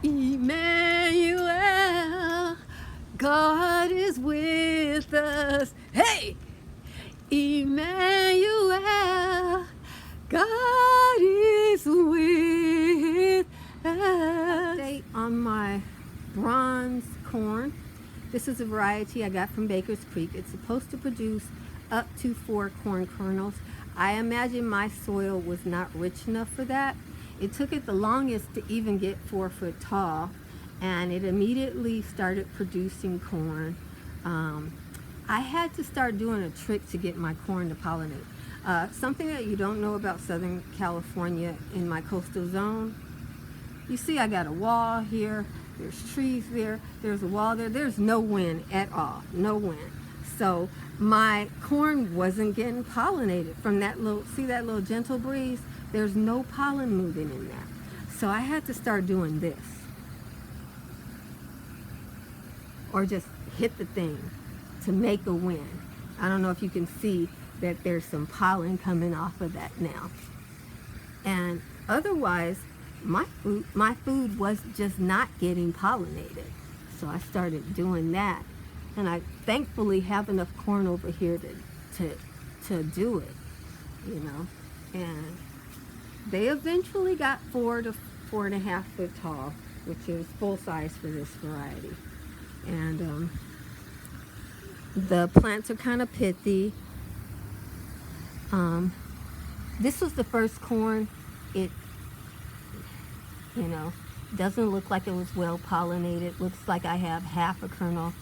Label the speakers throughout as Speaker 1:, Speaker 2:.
Speaker 1: Emmanuel, God is with us. Hey! Emmanuel, God is with us. Update on my bronze corn. This is a variety I got from Baker's Creek. It's supposed to produce up to 4 corn kernels. I imagine my soil was not rich enough for that. It took it the longest to even get 4 foot tall, and it immediately started producing corn. I had to start doing a trick to get my corn to pollinate. Something that you don't know about Southern California in my coastal zone. You see I got a wall here, there's trees there, there's a wall there, there's no wind at all, no wind. So my corn wasn't getting pollinated from that little, see that little gentle breeze? There's no pollen moving in there. So I had to start doing this. Or just hit the thing to make a wind. I don't know if you can see that there's some pollen coming off of that now. And otherwise, my food was just not getting pollinated. So I started doing that. And I thankfully have enough corn over here to do it, you know. And they eventually got 4 to 4.5 foot tall, which is full size for this variety. And the plants are kind of pithy. This was the first corn. It, you know, doesn't look like it was well pollinated. Looks like I have half a kernel,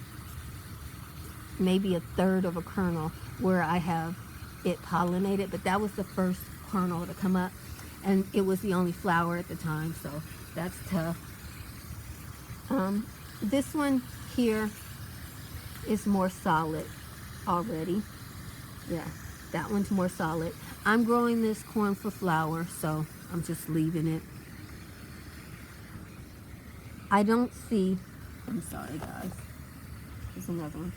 Speaker 1: maybe a third of a kernel where I have it pollinated, but that was the first kernel to come up, and it was the only flower at the time, so that's tough. This one here is more solid already. Yeah, that one's more solid. I'm growing this corn for flour, so I'm just leaving it. I don't see, I'm sorry guys, there's another one.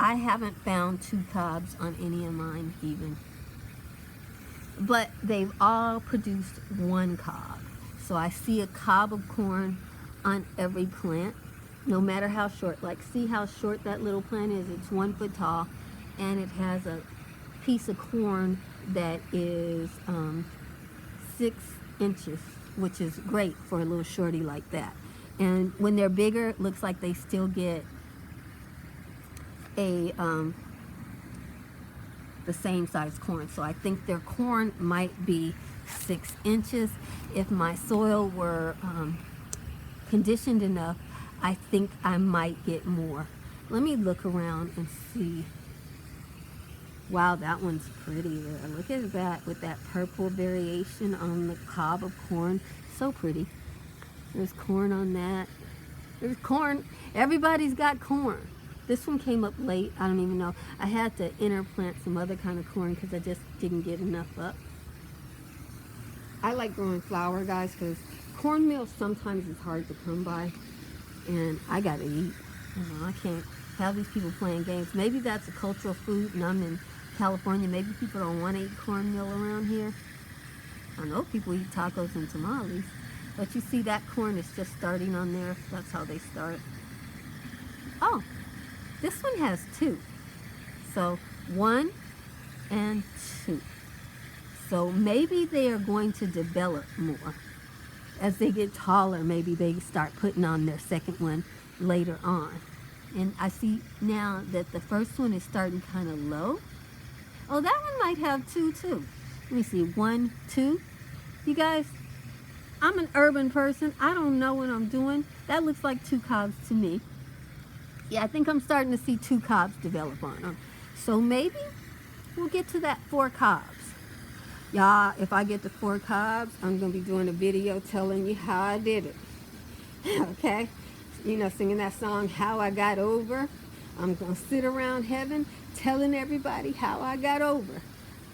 Speaker 1: I haven't found 2 cobs on any of mine even. But they've all produced 1 cob. So I see a cob of corn on every plant, no matter how short. Like, see how short that little plant is? It's 1 foot tall, and it has a piece of corn that is 6 inches, which is great for a little shorty like that. And when they're bigger, it looks like they still get a the same size corn. So I think their corn might be 6 inches. If my soil were conditioned enough, I think I might get more. Let me look around and see. Wow, that one's pretty there. Look at that with that purple variation on the cob of corn. So pretty. There's corn on that. There's corn. Everybody's got corn. This one came up late. I don't even know. I had to interplant some other kind of corn because I just didn't get enough up. I like growing flour, guys, because cornmeal sometimes is hard to come by. And I got to eat. You know, I can't have these people playing games. Maybe that's a cultural food and I'm in California. Maybe people don't want to eat cornmeal around here. I know people eat tacos and tamales. But you see that corn is just starting on there. That's how they start. Oh, this one has 2. So 1 and 2. So maybe they are going to develop more. As they get taller, maybe they start putting on their second one later on. And I see now that the first one is starting kind of low. Oh, that one might have 2 too. Let me see, 1, 2. You guys, I'm an urban person. I don't know what I'm doing. That looks like 2 cobs to me. Yeah, I think I'm starting to see 2 cobs develop on them. So maybe we'll get to that 4 cobs. Y'all, if I get to 4 cobs, I'm going to be doing a video telling you how I did it. Okay? You know, singing that song, How I Got Over. I'm going to sit around heaven telling everybody how I got over.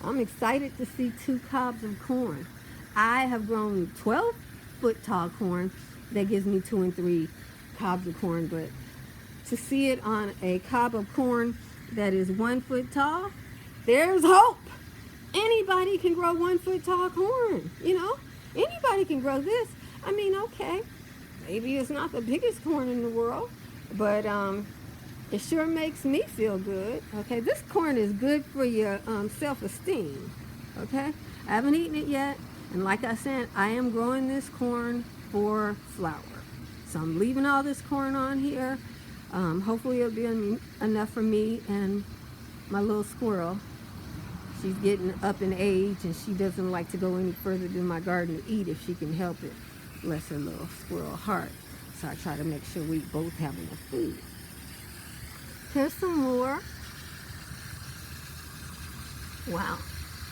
Speaker 1: I'm excited to see 2 cobs of corn. I have grown 12 foot tall corn that gives me 2 and 3 cobs of corn, but to see it on a cob of corn that is 1 foot tall, there's hope. Anybody can grow 1 foot tall corn, you know? Anybody can grow this. I mean, okay, Maybe it's not the biggest corn in the world, but it sure makes me feel good. Okay, this corn is good for your self-esteem. Okay, I haven't eaten it yet, and like I said, I am growing this corn for flour. So I'm leaving all this corn on here. Hopefully it'll be enough for me and my little squirrel. She's getting up in age and she doesn't like to go any further than my garden to eat if she can help it. Bless her little squirrel heart. So I try to make sure we both have enough food. Here's some more. Wow.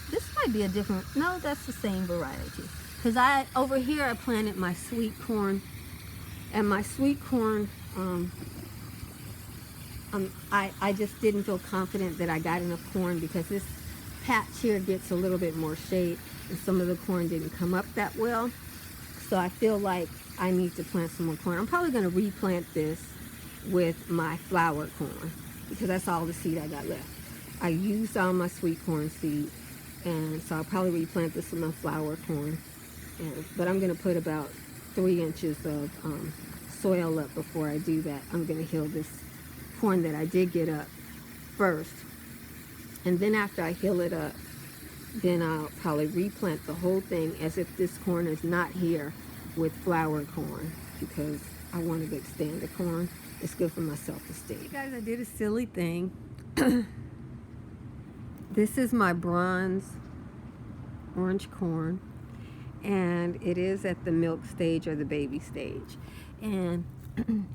Speaker 1: This might be a different, no, that's the same variety. Because over here I planted my sweet corn. And my sweet corn, I just didn't feel confident that I got enough corn because this patch here gets a little bit more shade and some of the corn didn't come up that well. So I feel like I need to plant some more corn. I'm probably going to replant this with my flour corn because that's all the seed I got left. I used all my sweet corn seed, and so I'll probably replant this with my flour corn. But I'm going to put about 3 inches of soil up before I do that. I'm going to hill this corn that I did get up first. And then after I hill it up, then I'll probably replant the whole thing as if this corn is not here with flour corn because I want to extend the corn. It's good for my self-esteem. Guys, I did a silly thing. This is my bronze orange corn, and it is at the milk stage or the baby stage. And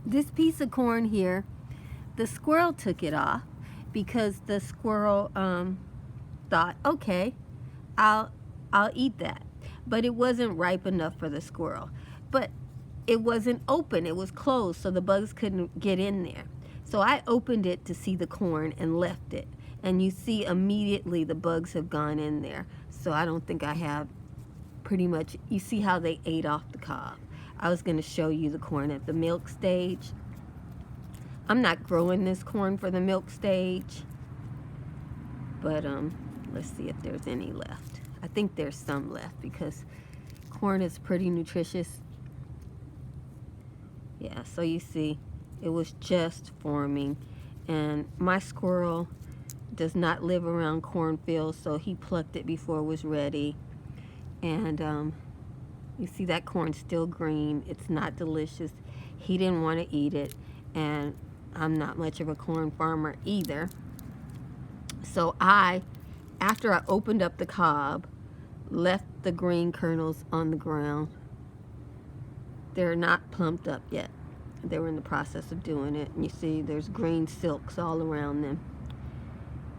Speaker 1: this piece of corn here, the squirrel took it off because the squirrel thought, okay, I'll eat that. But it wasn't ripe enough for the squirrel. But it wasn't open, it was closed, so the bugs couldn't get in there. So I opened it to see the corn and left it. And you see immediately the bugs have gone in there. So I don't think I have pretty much, you see how they ate off the cob. I was gonna show you the corn at the milk stage. I'm not growing this corn for the milk stage, but let's see if there's any left. I think there's some left because corn is pretty nutritious. Yeah, so you see, it was just forming, and my squirrel does not live around cornfields, so he plucked it before it was ready. And you see that corn's still green. It's not delicious. He didn't want to eat it, and I'm not much of a corn farmer either. So after I opened up the cob, left the green kernels on the ground. They're not plumped up yet. They were in the process of doing it. And you see there's green silks all around them.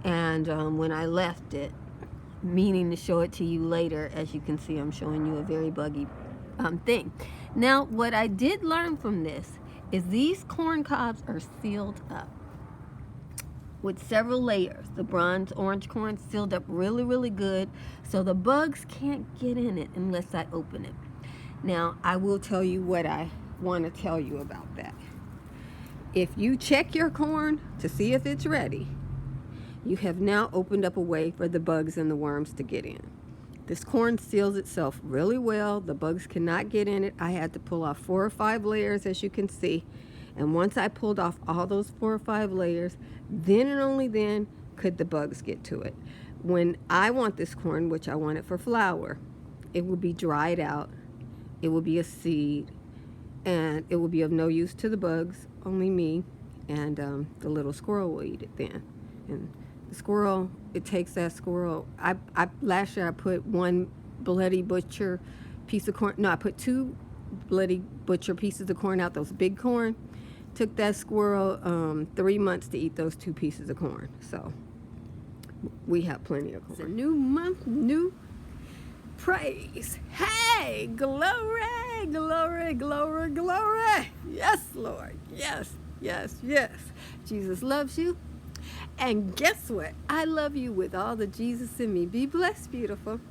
Speaker 1: And when I left it, meaning to show it to you later, as you can see, I'm showing you a very buggy thing. Now, what I did learn from this is these corn cobs are sealed up with several layers. The bronze orange corn sealed up really, really good, so the bugs can't get in it unless I open it. Now, I will tell you what I want to tell you about that. If you check your corn to see if it's ready, you have now opened up a way for the bugs and the worms to get in. This corn seals itself really well. The bugs cannot get in it. I had to pull off 4 or 5 layers, as you can see. And once I pulled off all those 4 or 5 layers, then and only then could the bugs get to it. When I want this corn, which I want it for flour, it will be dried out. It will be a seed, and it will be of no use to the bugs, only me, and the little squirrel will eat it then. And the squirrel, it takes that squirrel. Last year I put 1 bloody butcher piece of corn. No, I put 2 bloody butcher pieces of corn out, those big corn. Took that squirrel 3 months to eat those 2 pieces of corn. So we have plenty of corn. It's a new month, new praise. Hey, glory, glory, glory, glory. Yes, Lord. Yes, yes, yes. Jesus loves you. And guess what? I love you with all the Jesus in me. Be blessed, beautiful.